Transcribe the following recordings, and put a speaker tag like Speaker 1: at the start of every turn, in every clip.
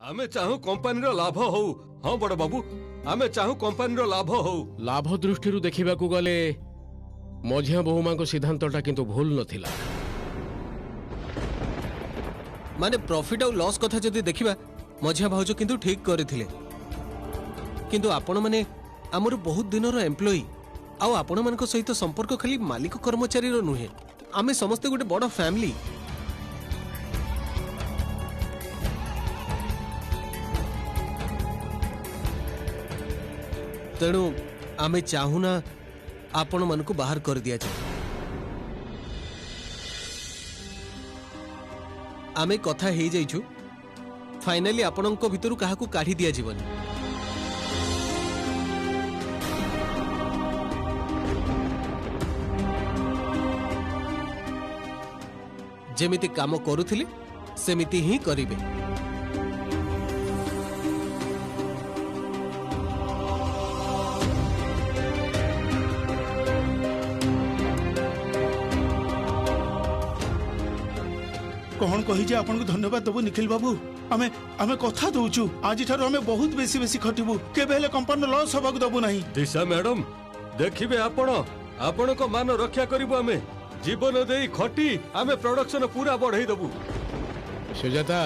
Speaker 1: आमे चाहू कंपनी रो लाभ हो। हाँ बड़ बाबू, आमे चाहू कंपनी रो लाभ हो।
Speaker 2: लाभ दृष्टि देखा गले मझिया बहुमा को सिद्धांतटा किंतु भूल नथिला।
Speaker 3: माने प्रॉफिट और लॉस कथा जदि देखिबा मझिया भाउज किंतु ठीक करथिले, किंतु आपण माने हमर बहुत दिन रो एम्प्लॉय आ आपण मान को सहित संपर्क खाली मालिक कर्मचारी रो नुहे, आमे समस्त गोटे बड़ फैमिली। तेणु आमे चाहूना आपण मन को बाहर कर दिया जाए। आमे कथा हे जाइछु, फाइनली आपण को भितरु काहा को काढी दिया जीवन। जेमिति काम करूथिले सेमिति ही करिवे।
Speaker 4: कौन कही जे आपन को धन्यवाद देबो निखिल बाबू। आमे आमे कथा दउछु आज ठारो आमे बहुत बेसी बेसी खटिबु, केबे हेले कंपनी लॉस होबाक देबो नाही।
Speaker 1: दिशा मैडम देखिबे आपण को मान रक्षा करिबो। आमे जीवन देई खटी आमे प्रोडक्शन पूरा बढ़ाई देबु।
Speaker 2: सुजाता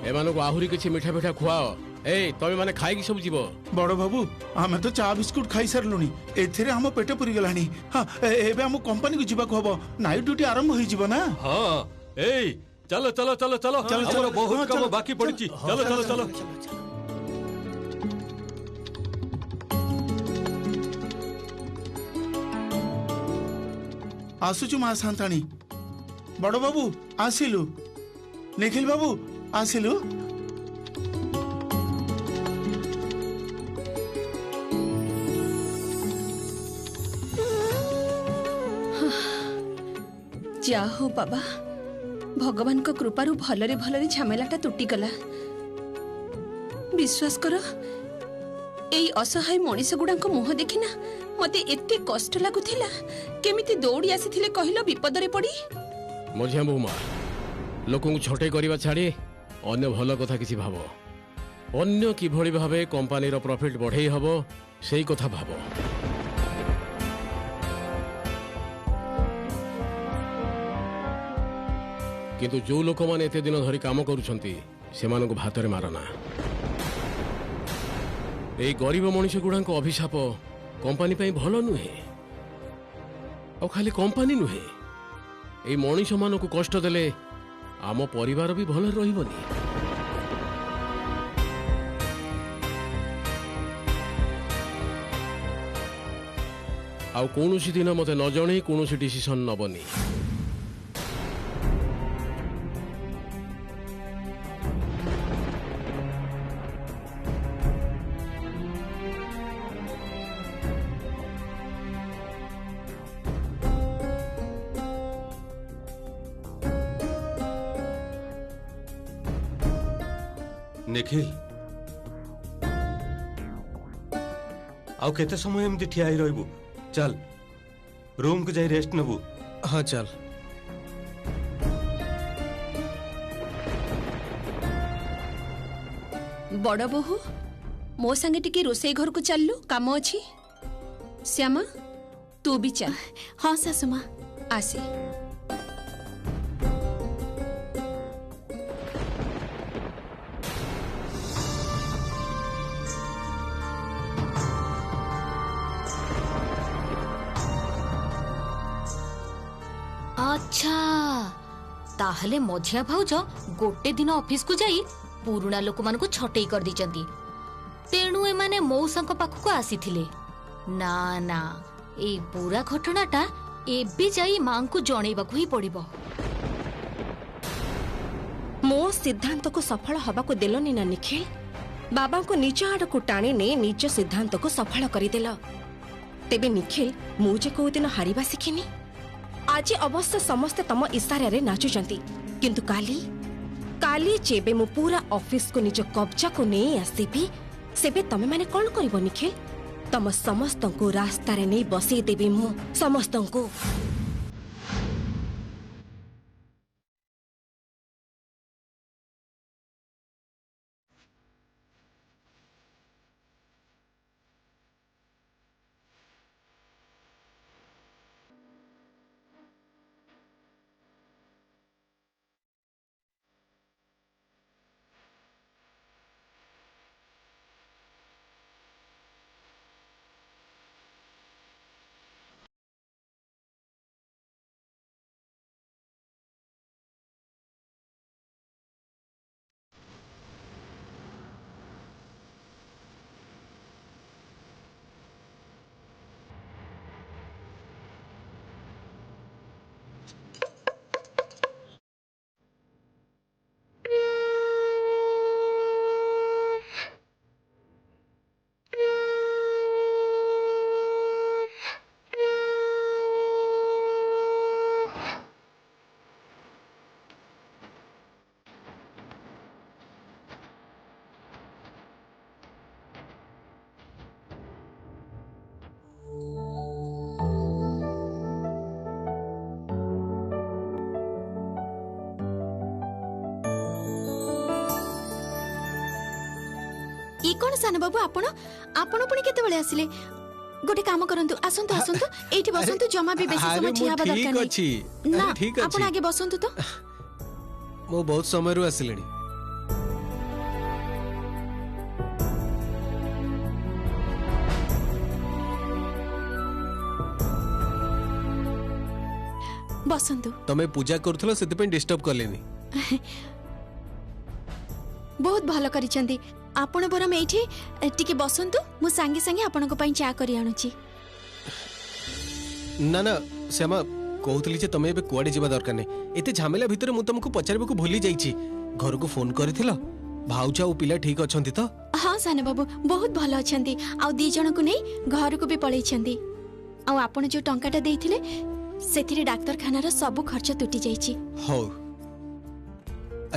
Speaker 2: एमानो को आहुरी किछि मिठा मिठा खुआओ। ए तमे माने खाइ कि सब जीवो।
Speaker 4: बड़ बाबू आमे तो चा बिस्कुट खाई सरलुनी, एथिरे हम पेट पुरी गलानी। हां एबे हम कंपनी को जीवा को हबो, नाइट ड्यूटी आरंभ होई जीवो ना।
Speaker 1: हां ए चलो चलो चलो चलो हमरो बहुत काम बाकी पड़िछि। चलो चलो चलो
Speaker 4: आसुचु मा शांताणी। बड़ बाबू आसिलु, निखिल बाबू आसिलु।
Speaker 5: जा हो बाबा, भगवान को कृपारू भलरे भलरे झमेलाटा तुटी गला। विश्वास कर एई असहाय मनीष गुड़ाक मुह देखिना मते एते कष्ट लागुथिला। केमिति दौड़ी आसीथिले कहिलो विपदरे पड़ी।
Speaker 2: मझिया बहुमा लोकଙ୍କୁ छटे करिवा छाड़ी अन्य भल कथा किछि भाबो। अन्य किभଳି भाबे कंपनी रो प्रॉफिट बढ़ेई हबो सेही कथा भाबो। किंतु जो लोक माने एते दिन धरी काम करूछंती सेमानक भातरे मारना। एई गरीब मनीष गुड़ाक अभिशाप कंपनी पई भलो नुहे। आ खाली कंपनी नुहे, एई मनीष मानक कष्ट देले आम परिवार भी भल रहिबनी। आ कोनोसी दिन मते न जणे कोनोसी डिसिजन नबनी।
Speaker 1: निखिल आउ केते समय एमती ठिया ही रहबू। चल रूम को जाई रेस्ट नबू।
Speaker 3: हाँ चल।
Speaker 5: बड़ बहु मो संगे टिके रोसई घर को चललु, काम अछि। श्यामा तू भी चल।
Speaker 6: हाँ सासुमा
Speaker 5: आसे।
Speaker 6: अच्छा ताहले मझिया भाउज गोटे दिन ऑफिस को जाई पुराना लोक मान को छटई कर दीचंती। तेणु ए माने मौसांक पाखु आसीथिले। ना ना ए पूरा घटनाटा एबे जाई मां को जणेबाकू ही पड़िबो।
Speaker 5: मो सिद्धांत को सफल हवा को देलनी ना निखिल। बाबा को निज आड़ को टाणी ने निज सिद्धांत को सफल करिदेल। तेबे निखिल मुझे को दिन हारिबा शिखिनी। आज अवश्य समस्त तम इशारे रे नाचुचंती, किंतु काली काली जेबे मु पूरा ऑफिस को निज कब्जा को नहीं आसीबी सेबे तमे माने कौन करिवो निखिल? तम समस्त को रास्ता रे नहीं बसई देबी मु समस्त को।
Speaker 7: ई कोन सान बाबू आपण आपण पुणी केते बेले आसिले गोटे काम करंतु आसंतु आसंतु एठी बसंतु जमा भी बेसी समय छिया बदल
Speaker 3: ठीक
Speaker 7: करनी
Speaker 3: अछि
Speaker 7: ना
Speaker 3: अरे ठीक
Speaker 7: आपण
Speaker 3: अछि
Speaker 7: आगे बसंतु तो
Speaker 3: मो बहुत समय रु आसिलेनी
Speaker 7: बसंतु
Speaker 3: तमे पूजा करथलो सेति पे डिस्टर्ब करलेनी
Speaker 7: बहुत भलो करिसंती आपण बरम एठी टिके बसंतु मु संगे संगे आपण को पई चा करी आनुची
Speaker 3: ना ना श्यामा कहतली जे तमे एबे कुआडे जिबा दरकार नै एते झमेला भितर मु तुमको पचारबे को भूली जाईची घर को फोन करथिलो भाउजा ओ पिला ठीक अछंती तो
Speaker 7: हाँ सान बाबू बहुत भलो अछंती आ दी जण को नै घर को भी पळै छंती आ आपण जो टंकाटा देइथिले सेथिरे डाक्टरखाना रो सब खर्च टूटी जाईची
Speaker 3: हो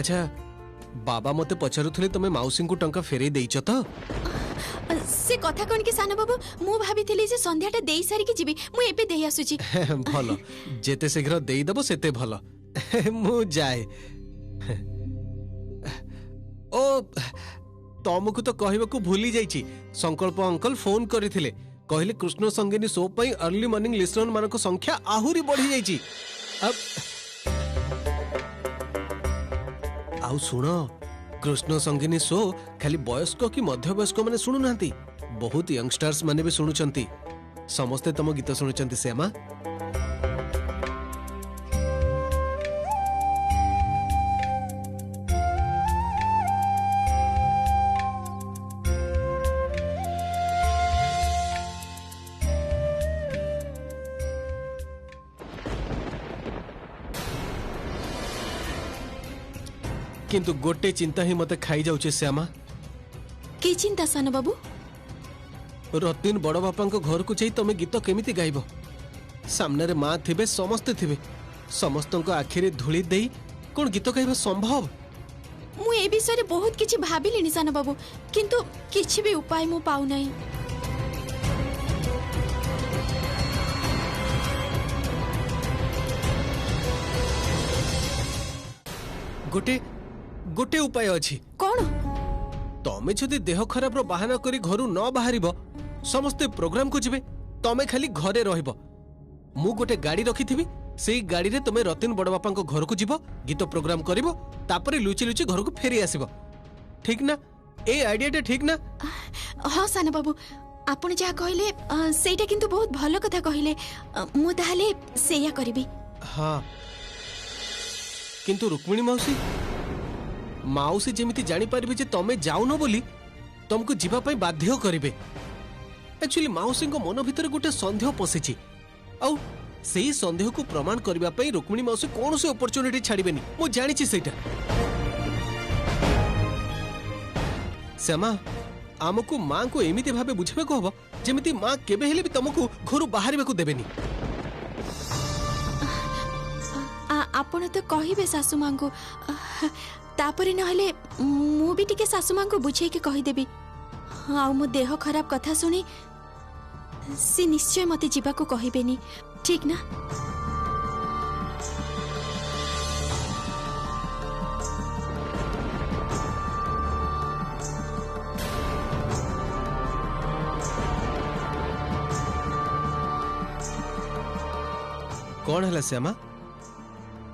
Speaker 3: अच्छा बाबा मते पचारुथले तमे माउसिंग को टंका फेरे देइछ तो
Speaker 7: से कथा कोन के सान बाबू मु भाबिथिली जे संध्याटा देई सारी के जीबी मु एबे देई आसुची
Speaker 3: भलो जेते शीघ्र देई दबो सेते भलो मु जाए ओ तमको तो कहबा को भूली जाईची संकल्प अंकल फोन करथिले कहले कृष्ण संगिनी शो पई अर्ली मॉर्निंग लिसनर मानको संख्या आहुरी बढ़ी जाईची अब आउ सुनो कृष्ण संगिनी शो खाली वयस्क कि मध्य वयस्क माने सुनु नांती बहुत यंगस्टर्स माने भी सुनुचंती समस्ते तम गीत सुनुचंती श्यामा किंतु गोटे चिंता ही मते खाई जाउचे श्यामा
Speaker 7: की चिंता सान बाबू
Speaker 3: रतिन बड़ बापा घर को जाई तमे गीत केमिति गाइबो सामने रे मां थिबे समस्ते थिबे समस्त आखिरे धूली देई कोन गीत गाइबा संभव
Speaker 7: मु ए विषय रे बहुत किछि भाबिलिनी सान बाबू किंतु किछि भी उपाय मु पाउ नाही
Speaker 3: गोटे गोटे उपाय अछि
Speaker 7: कोन
Speaker 3: तमे जदि देह खराब रो बहाना करी घरु न बाहरिबो समस्ते प्रोग्राम को जिबे तमे खाली घरे रहइबो मु गोटे गाड़ी रखिथिबी सेई गाड़ी रे तमे रतिन बड़ बापा घर को जिबो गीत प्रोग्राम करिवो तापरे लुचि लुचि घर को फेरी आसीबो ठीक ना ए आइडियाटा ठीक ना
Speaker 7: हाँ सान बाबू आपण जा कहले सेटा किंतु बहुत भलो कथा कहले मु ताहाले सेया करबी
Speaker 3: हाँ किंतु रुक्मिणी मौसी माउसी जेमिति जानी पारिबे जे तमे जाउनो बोली तुमको जीवा पई बाध्य करिवे एक्चुअली माउसी को मन भीतर गोटे संदेह पसिछि आउ सेही संदेह को प्रमाण करबा पई रुक्मिणी मौसी कोन से अपॉर्चुनिटी छाड़िबेनी मु जानिछि सेटा श्यामा आमको मां को एमिति भाबे बुझबे को हबो जेमिति मां केबे हेले भी तुमको घरु बाहरिबे को देबेनी
Speaker 7: आपण तो कहिबे सासु मां को तापरे नहले मु भी टिके सासु मां को बुझे के कहि देबी आ मो देह खराब कथा सुनी से निश्चय मते जीवा को कहिबेनी ठीक ना
Speaker 3: कौन है श्यामा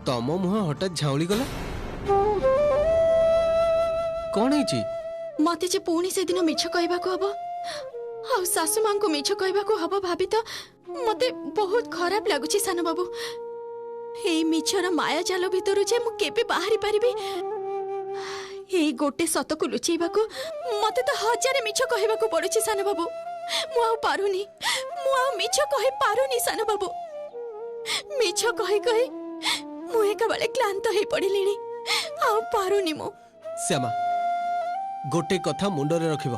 Speaker 3: तम मुह हठात झाउली गला कौन है
Speaker 7: मते जे पुणी से दिन मिछ कहबा को हबो आ सासु मां को मिछ कहबा को हबो भाबी तो मते बहुत खराब लागुची सान बाबू ए मिछर माया जाल भितरु जे मु केबे बाहरी परिबे ए गोटे सत को लुचेबा को मते तो हजार मिछ कहबा को पड़ुची सान बाबू मु आ पारुनी मु आ मिछ कहि पारुनी सान बाबू मिछ कहि कहि ମୁଁ ଏକାବେଳେ କ୍ଳାନ୍ତ ହେଇ ପଡ଼ିଲିଣି ଆଉ ପାରୁନି ମୁଁ।
Speaker 3: ଶ୍ୟାମା ଗୋଟେ କଥା ମୁଣ୍ଡରେ ରଖିବ,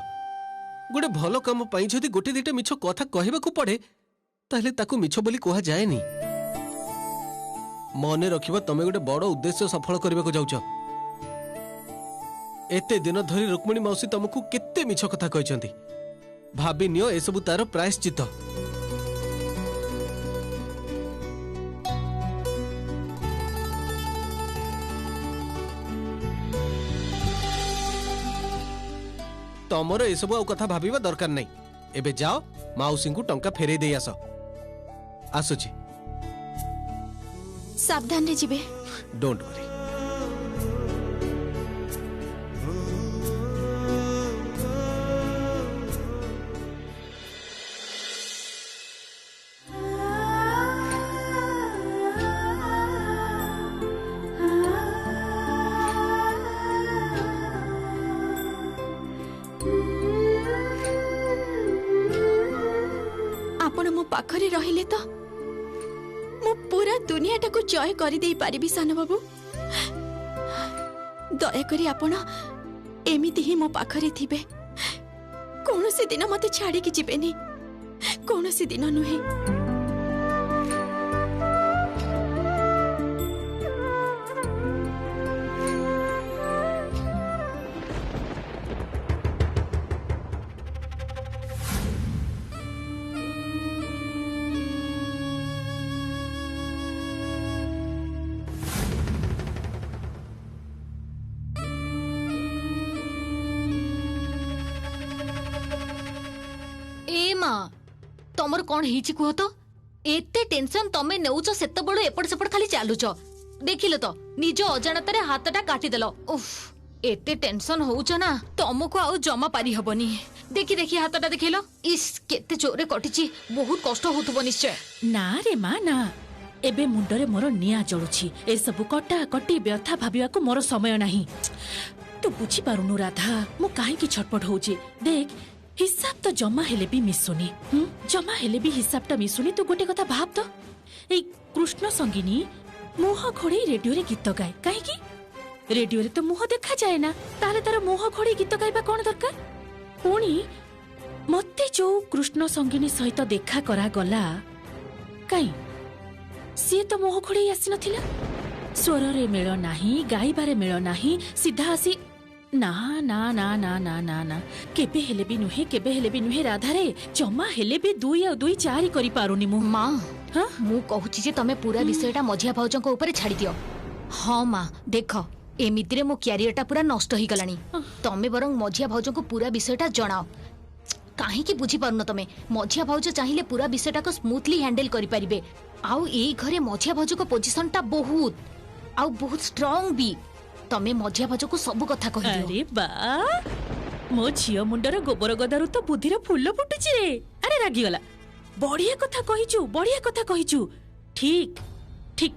Speaker 3: ଗୋଟେ ଭଲ କାମ ପାଇଁ ଯଦି ଗୋଟେ ଦିଟା ମିଛ କଥା କହିବାକୁ ପଡେ ତାହେଲେ ତାକୁ ମିଛ ବୋଲି କୁହାଯାଏନି। ମନେ ରଖିବ ତମେ ଗୋଟେ ବଡ ଉଦ୍ଦେଶ୍ୟ ସଫଳ କରିବାକୁ ଯାଉଛ। ଏତେ ଦିନ ଧରି ରୁକ୍ମିଣୀ ମାଉସୀ ତମକୁ କେତେ ମିଛ କଥା କହିଛନ୍ତି, ଭାବି ନିଅ ଏସବୁ ତାର ପ୍ରାୟଶ୍ଚିତ। ତମର ଏସବୁ ଆଉ କଥା ଭାବିବା ଦରକାର ନାହିଁ। ଏବେ ଯାଅ ମାଉସୀଙ୍କୁ ଟଙ୍କା ଫେରେଇ ଦେଇ ଆସ। ଆସୁଛି।
Speaker 7: ସାବଧାନରେ ଯିବେ।
Speaker 3: Don't worry.
Speaker 7: ଆପଣ ମୋ ପାଖରେ ରହିଲେ ତ ମୁଁ ପୁରା ଦୁନିଆଟାକୁ ଜୟ କରିଦେଇ ପାରିବି ସାନ ବାବୁ। ଦୟାକରି ଆପଣ ଏମିତି ହିଁ ମୋ ପାଖରେ ଥିବେ। କୌଣସି ଦିନ ମତେ ଛାଡ଼ିକି ଯିବେନି, କୌଣସି ଦିନ ନୁହେଁ।
Speaker 6: तमर कौन हिची कुह तो एते टेंशन तमे नेउछ सेते बड़ एपट सेपट खाली चालुछ। देखिलो तो निज अजाणत रे हाथटा काटी देलो। उफ एते टेंशन होउछ ना तमको आउ जमा पारी हबनी। देखि देखि हाथटा देखिलो। इस केते जोरे कटिची, बहुत कष्ट होतबो निश्चय।
Speaker 8: ना रे मां ना, एबे मुंडरे मोर निया जळुछि। ए सब कटा कटी व्यथा भाबिया को मोर समय नाही। तू बुझी पारुनु राधा, मु काहे की छटपट होउछि। देख हिसाब तो जमा हेले भी मिसुनी। जमा हेले भी हिसाबटा मिसुनी। तू गोटे कथा भाब तो, ए कृष्ण संगिनी मुह खोड़ी रेडियो रे गीत गाए काहे की? रेडियो रे तो मुह देखा जाए ना, ताले तार मुह खोड़ी गीत गाइबा कोन दरकार? पुणी मते जो कृष्ण संगिनी सहित देखा करा गला काई सी तो मुह खोड़ी आसी नथिला। स्वर रे मेल नाही, गाइबारे मेल नाही, सीधा आसी ना ना ना ना ना ना ना केबे हेले भी नुहे, केबे हेले भी नुहे राधा रे। जमा हेले भी 2 और 2 4 करि पारुनी मु।
Speaker 6: मां
Speaker 8: हां
Speaker 6: मु कहूची जे तमे पूरा विषयटा मझिया भाउजन को ऊपर छाड़ी दियो। हां मां देखो एमिति रे मो कैरियरटा पूरा नष्ट ही गलानी। तमे बरंग मझिया भाउजन को पूरा विषयटा जणाओ। काहे की बुझी पारुन तमे? मझिया भाउज चाहिए पूरा विषयटा को स्मूथली हैंडल करि परिबे। आउ एई घरे मझिया भाउज को पोजीशनटा बहुत स्ट्रांग भी। तमे मझिया भाउज को सब कथा कहि दियो।
Speaker 8: अरे बा मो झियो मुंडर गोबर गदारु तो बुद्धिर फूल फुटुची रे। अरे रागी गला। बढ़िया कथा कहिचु, बढ़िया कथा कहिचु। ठीक ठीक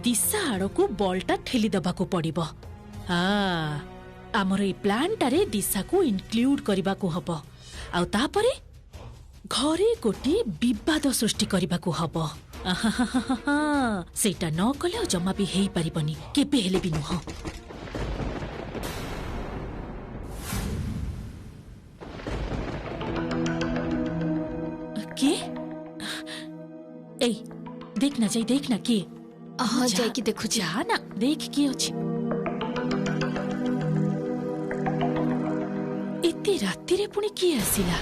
Speaker 8: दिशा आड़ को बॉलटा ठेली दबा को पड़िबो। आमर ए प्लानटा रे दिशा को इनक्लूड करबा को हबो। आ तापरे घरे गोटे विवाद सृष्टि करबा को हबो। सेटा न कले जमा भी हेई परिबनी, केबे हेले भी नुह। के ए देख ना जाई, देख ना के।
Speaker 7: हां जाई की देखु
Speaker 8: जा ना, देख के अछि। एते राति रे पुणी के आसिला?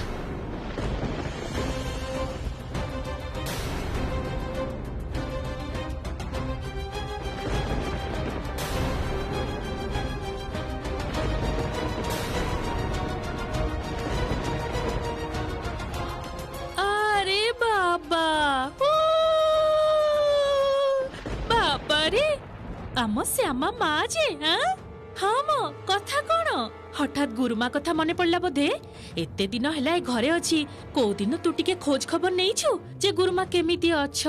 Speaker 8: आम श्यामा माँ जे हाँ मो कथा कौन हठात गुरुमा कथा मने पड़ला बोधे? एते दिन हला ए घरे अछि, को दिन तू टिके खोज खबर नहीं छु जे गुरुमा केमिति अछ?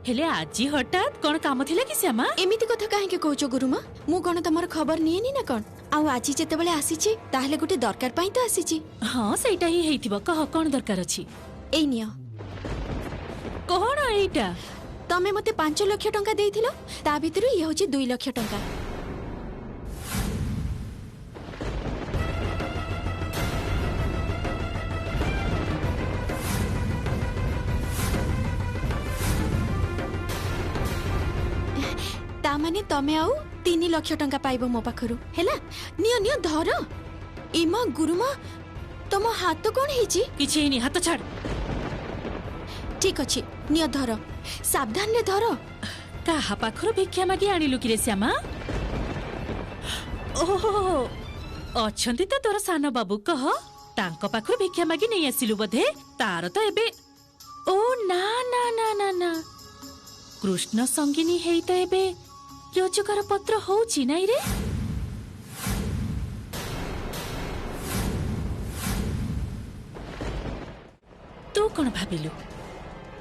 Speaker 8: हेले आजी हठात कौन काम थिला कि श्यामा?
Speaker 7: एमिति कथा काहे के कहउछो गुरुमा? मु कोन तमर खबर निएनी ना कोन? आउ आजी जेतेबेले आसीची ताहले गुटे दरकार पई तो आसीची।
Speaker 8: हां सेटा ही हेइथिबो। कह कोन दरकार अछि?
Speaker 7: एई नियो।
Speaker 8: कोन एइटा?
Speaker 7: तमे मते 5 लाख टंका देइथिलो ता भितरु ये होची 2 लाख टंका। ता माने तमे आउ 3 लाख टंका पाइबो मो पाखरु हैला। नियो नियो धर। इमा गुरुमा तम हाथ कोन हेची?
Speaker 8: किछि नहीं, हाथ छाड़।
Speaker 7: ठीक अछि, नियो धर, सावधान रे धर।
Speaker 8: काहा पाखरु भिक्षा मागी आनिलु कि रे श्यामा? ओहो, अछंती तो तोर सान बाबू कह तांको पाखरु भिक्षा मागी नहीं आसिलु बधे। तार तो एबे ओ ना ना ना ना ना कृष्ण संगिनी हेई तो एबे रोजगार पत्र होउची नाही रे। तू कौन भाविलु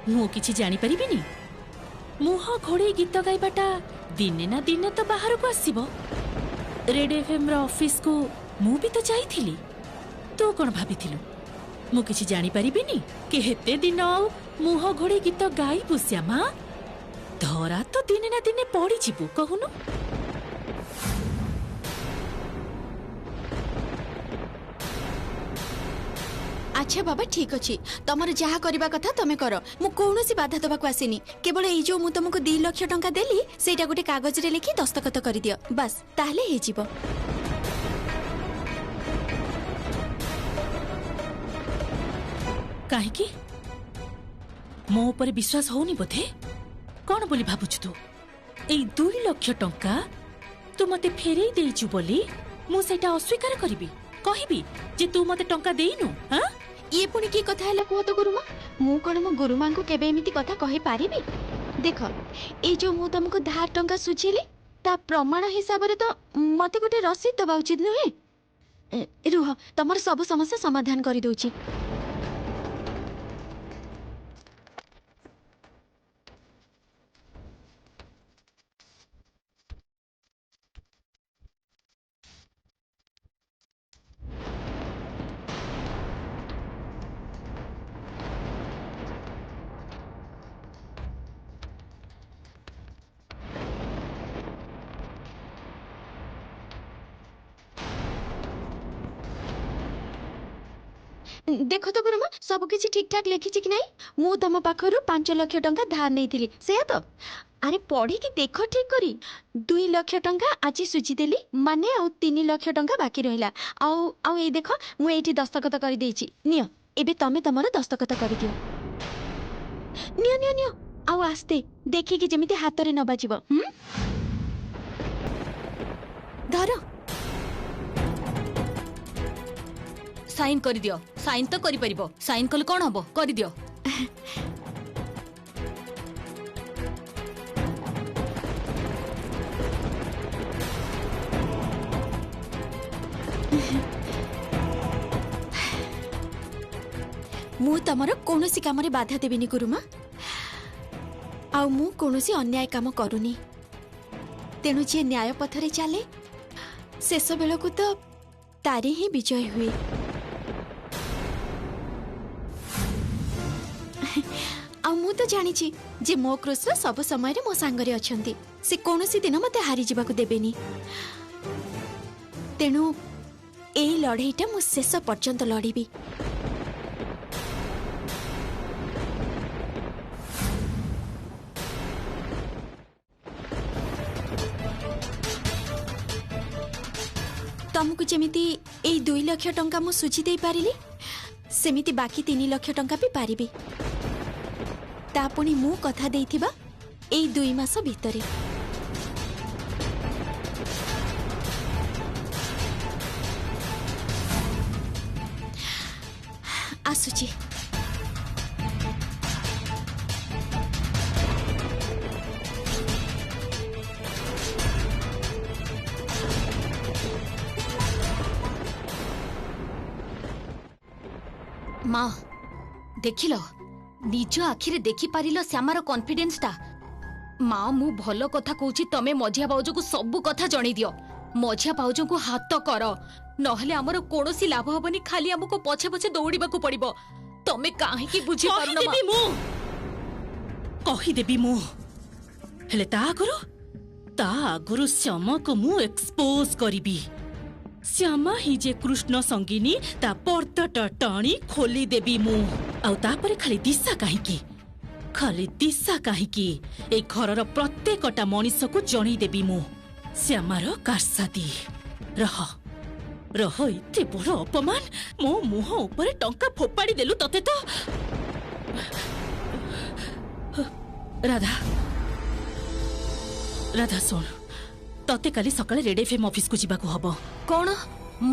Speaker 8: मु किछि जानी परिबिनी? मुह घोड़े गीत गाइबाटा दिने ना दिने तो बाहर को आसीबो। रेड एफएम रो ऑफिस को मु भी तो जाइथिली। तू कौन भाबिथिलु मु किछि जानी परिबिनी कि हेते दिन आउ मुह घोड़े गीत गाई बुश्यामा? धरा तो दिने ना दिने पड़ी जिबु कहूनु।
Speaker 7: अच्छा बाबा ठीक अछि, तमर जहा करबा कथा तमे करो। मु कोनोसी बाधा दबा को आसीनी। केवल एई जो मु तुमको 2 लाख टंका देली सेटा गोटे कागज रे लिखि दस्तखत करि दियो बस, ताहले हे जिवो।
Speaker 8: काहे की मो ऊपर विश्वास होनी बोधे? कौन बोली भाबुछु तू? एई 2 लाख टंका तू मते फेरेई देइछु बोली मु सेटा अस्वीकार करबी? कहिबी जे तू मते टंका देइनु? हां
Speaker 7: ये पुणी की कथा है कह तो गुरुमा? मु कौन मो गुरुमा को केबे एमिति कथा कहि पारिबी? देख ए जो मु तुमको धार टंका सुझिली ता प्रमाण हिसाब रे तो मते गोटे रसीद दबा उचित नुहे। रुह तमर सब समस्या समाधान करि दउची। देखो तो गुरुमा सब किसी ठीक ठाक लिखी कि नहीं? मु तम पाखरु 5 लाख टंका धार नहीं थिली सेया तो? अरे पढ़ी कि देखो ठीक करी 2 लाख टंका आज सुझी देली माने आ 3 लाख टंका बाकी रहिला। आउ ए देखो मु एठी दस्तखत करि देइची। नियो एबे तमे तमर दस्तखत करि दियो। नियो नियो नियो आउ आस्ते देखि कि जेमिति हाथ रे न बाजिबो। धरो
Speaker 6: साइन कर दियो। साइन तो करि परिबो। साइन कल कोन हबो? करि दियो।
Speaker 7: मु तमर कोनोसी काम रे बाधा देबिनी गुरुमा। आ मु कोनोसी अन्याय काम करूनी। तेणु जे न्याय पथरे चले शेष बेल को तो तारी ही विजय हुए। आ मु तो जानी जे मो कृष्ण सब समय रे मो सांगरे अछंती। से कोनोसी दिन मते हारी जिबाकू देबेनी। तेणु एई लड़ाईटा मु शेष पर्यंत लड़ीबी। तुमको जेमिति एई 2 लाख टंका मु सुझी दे पारिली सेमिति बाकी 3 लाख टंका भी पारिबी। ता पुणी मु कथा देइथिबा एई 2 मास भितरे। आसुची
Speaker 6: माँ देखिल निज आखिरे देखि पारिल श्यामार कॉन्फिडेंस टा। माँ मु भल कथा कहूची तमे मझिया भाउज को सब कथा जणी दियो। मझिया भाउज को हाथ कर नहले हमर कोनोसी लाभ हबनी। खाली हमको पछे पछे दौड़ीबा को पड़िबो। तमे काहे की बुझी पारुना?
Speaker 8: कहि देबी मु ହେଲେ ତା ଆଗରୁ ଶ୍ୟାମାକୁ ମୁଁ ଏକ୍ସପୋଜ କରିବି। ଶ୍ୟାମା ହିଁ ଯେ କୃଷ୍ଣ ସଙ୍ଗିନୀ ତା ପର୍ଦ୍ଦାଟା ଟାଣି ଖୋଲିଦେବି ମୁଁ। ଆଉ ତାପରେ ଖାଲି ଦିଶା କାହିଁକି ଏଇ ଘରର ପ୍ରତ୍ୟେକଟା ମଣିଷକୁ ଜଣେଇଦେବି ମୁଁ ଶ୍ୟାମାର କାରସାଦି। ରହ ଏତେ ବଡ ଅପମାନ ମୋ ମୁହଁ ଉପରେ ଟଙ୍କା ଫୋପାଡ଼ି ଦେଲୁ ତତେ ତ। ରାଧା ଶୁଣ, ତତେ କାଲି ସକାଳେ ରେଡ୍ ଏଫଏମ୍ ଅଫିସକୁ ଯିବାକୁ ହବ।
Speaker 6: କଣ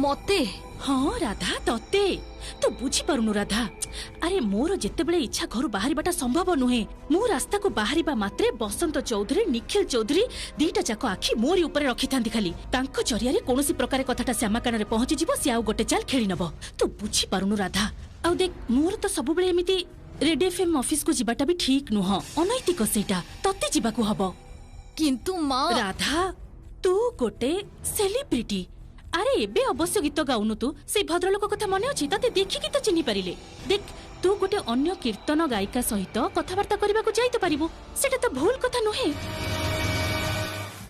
Speaker 6: ମତେ?
Speaker 8: ହଁ ରାଧା, ତତେ। ତୁ ବୁଝିପାରୁନୁ ରାଧା। ଆରେ ମୋର ଯେତେବେଳେ ଇଚ୍ଛା ଘରୁ ବାହାରିବାଟା ସମ୍ଭବ ନୁହେଁ। ମୁଁ ରାସ୍ତାକୁ ବାହାରିବା ମାତ୍ରେ ବସନ୍ତ ଚୌଧୁରୀ, ନିଖିଲ ଚୌଧୁରୀ ଦିଟା ଯାକ ଆଖି ମୋରି ଉପରେ ରଖିଥାନ୍ତି ଖାଲି। ତାଙ୍କ ଜରିଆରେ କୌଣସି ପ୍ରକାର କଥାଟା ଶ୍ୟାମା କାନରେ ପହଞ୍ଚିଯିବ, ସେ ଆଉ ଗୋଟେ ଚାଲ ଖେଳି ନବ। ତୁ ବୁଝିପାରୁନୁ ରାଧା। ଆଉ ଦେଖ, ମୋର ତ ସବୁବେଳେ ଏମିତି ରେଡ୍ ଏଫଏମ୍ ଅଫିସକୁ ଯିବାଟା ବି ଠିକ୍ ନୁହଁ, ଅନୈତିକ ସେଇଟା। ତତେ ଯିବାକୁ ହବ।
Speaker 6: କିନ୍ତୁ ମା
Speaker 8: ରାଧା, ତୁ ଗୋଟେ ସେଲିବ୍ରିଟି। ଆରେ ଏବେ ଅବଶ୍ୟ ଗୀତ ଗାଉନୁ ତୁ, ସେଇ ଭଦ୍ରଲୋକ କଥା ମନେ ଅଛି? ତତେ ଦେଖିକି ତ ଚିହ୍ନି ପାରିଲେ। ଦେଖ, ତୁ ଗୋଟେ ଅନ୍ୟ କୀର୍ତ୍ତନ ଗାୟିକା ସହିତ କଥାବାର୍ତ୍ତା କରିବାକୁ ଯାଇ ତ ପାରିବୁ, ସେଟା ତ ଭୁଲ କଥା ନୁହେଁ।